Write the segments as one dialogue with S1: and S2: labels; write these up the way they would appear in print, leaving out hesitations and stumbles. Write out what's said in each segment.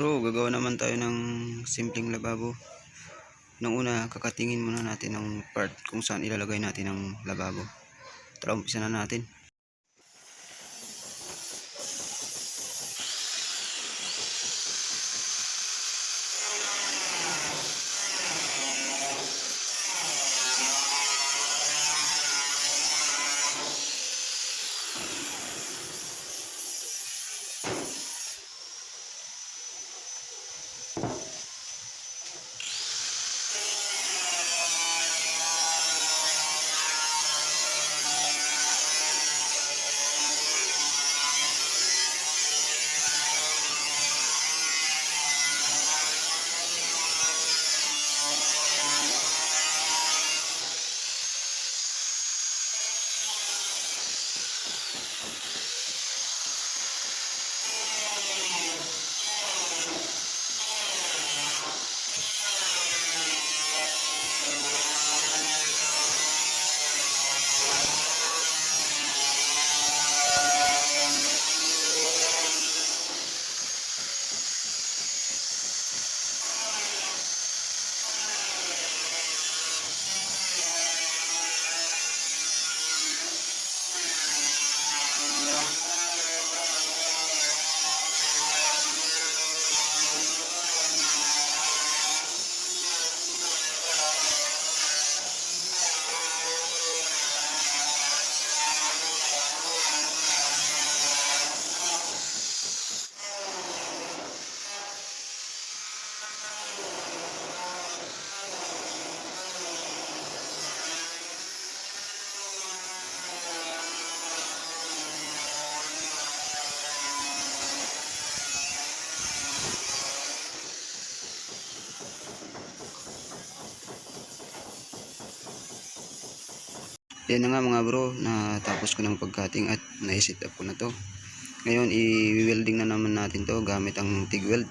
S1: bro, gagawa naman tayo ng simpleng lababo. Nung una, kakatingin muna natin ng part kung saan ilalagay natin ang lababo. Tara, umpisa na natin. Yan na nga mga bro, natapos ko ng pagcutting at nai-set up ko na to. Ngayon i-welding na naman natin to gamit ang TIG weld.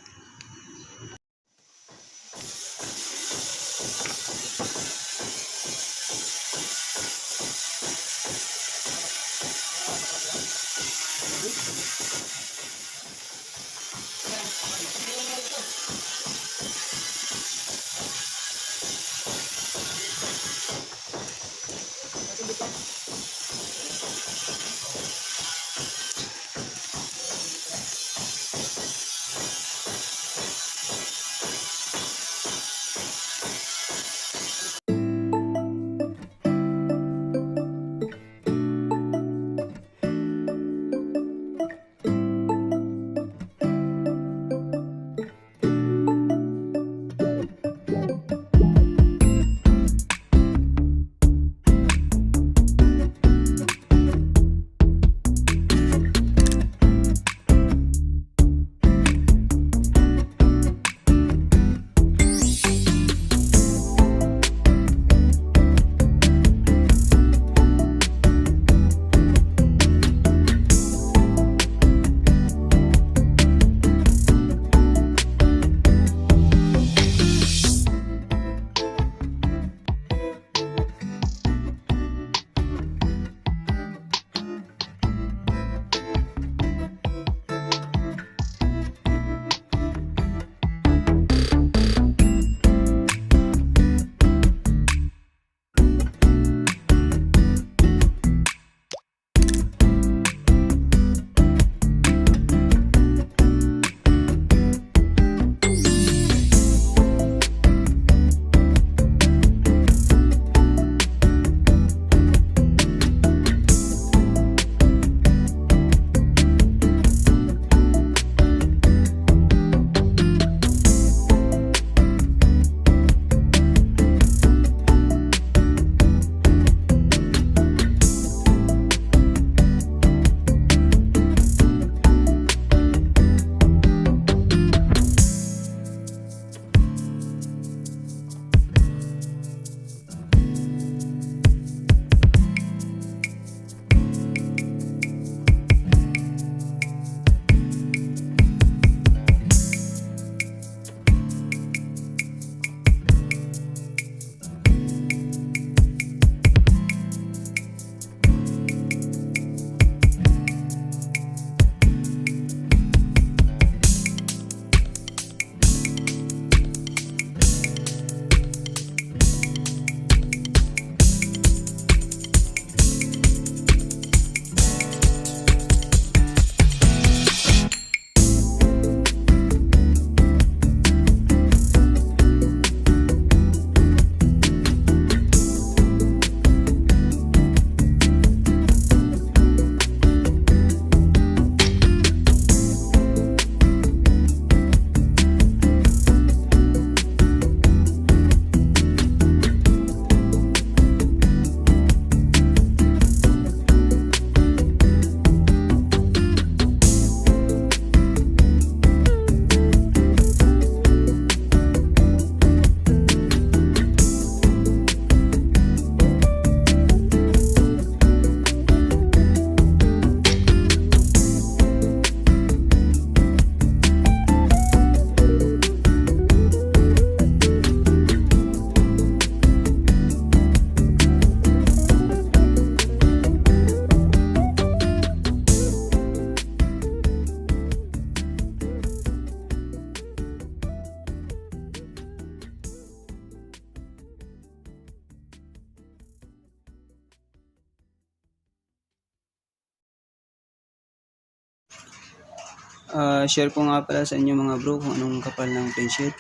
S1: Share ko nga pala sa inyo mga bro kung anong kapal ng plain sheet.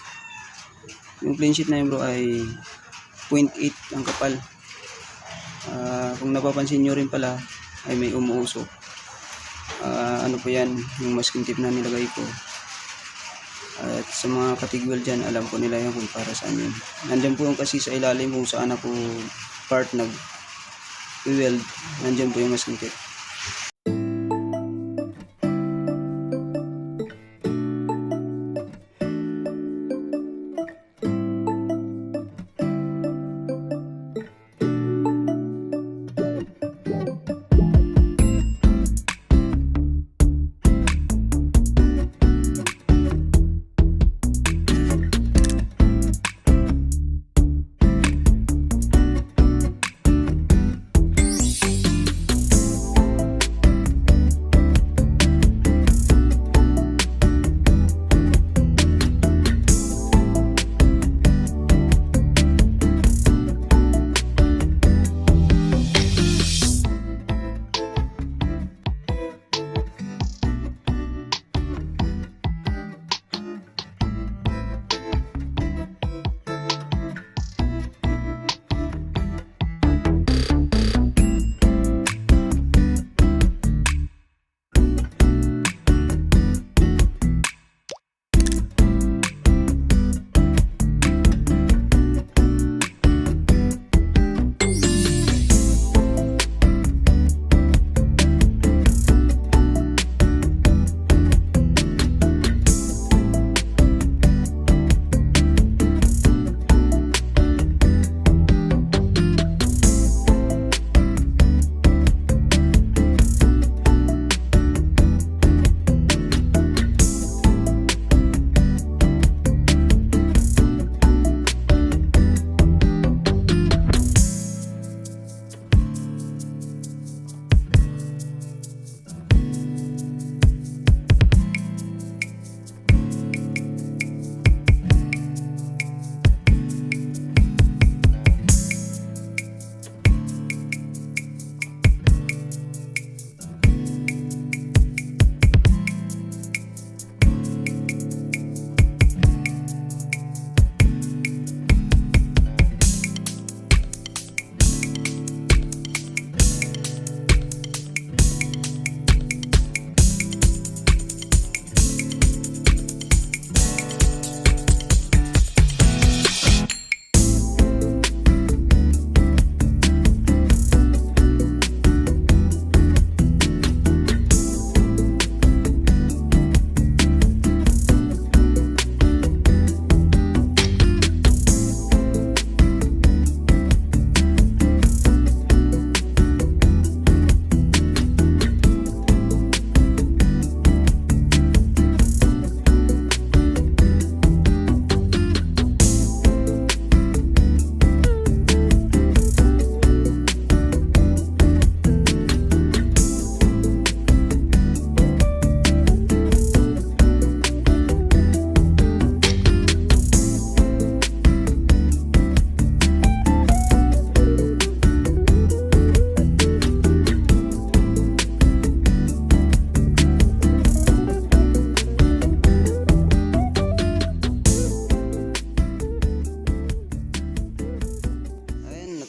S1: Yung plain sheet na yun bro ay 0.8 ang kapal. Kung napapansin nyo rin pala ay may umuusok. Ano po yan, yung masking tip na nilagay ko. At sa mga katigwell dyan, alam po nila yan kung para saan yun. Nandyan po yung kasi sa ilalim kung saan ako part nag-weld. Nandyan po yung masking tip.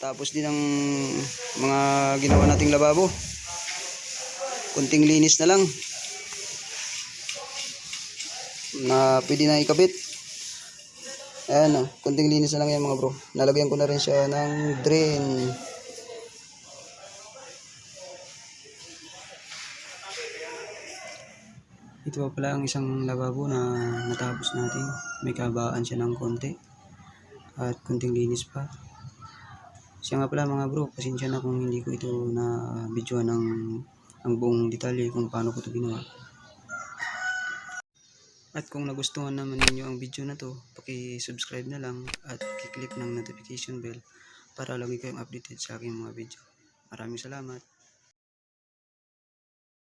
S1: Tapos din ang mga ginawa nating lababo. Kunting linis na lang. Na pwede na ikabit. Ayan, kunting linis na lang yan mga bro. Nalagyan ko na rin siya ng drain. Ito pa pala ang isang lababo na natapos natin. May kabaan siya ng konti. At kunting linis pa. Siya nga pala mga bro, pasensya na kung hindi ko ito na videoan ng ang buong detalye kung paano ko ito ginawa. At kung nagustuhan naman ninyo ang video na to, paki-subscribe na lang at i-click ng notification bell para lagi kayong updated sa aking mga video. Maraming salamat.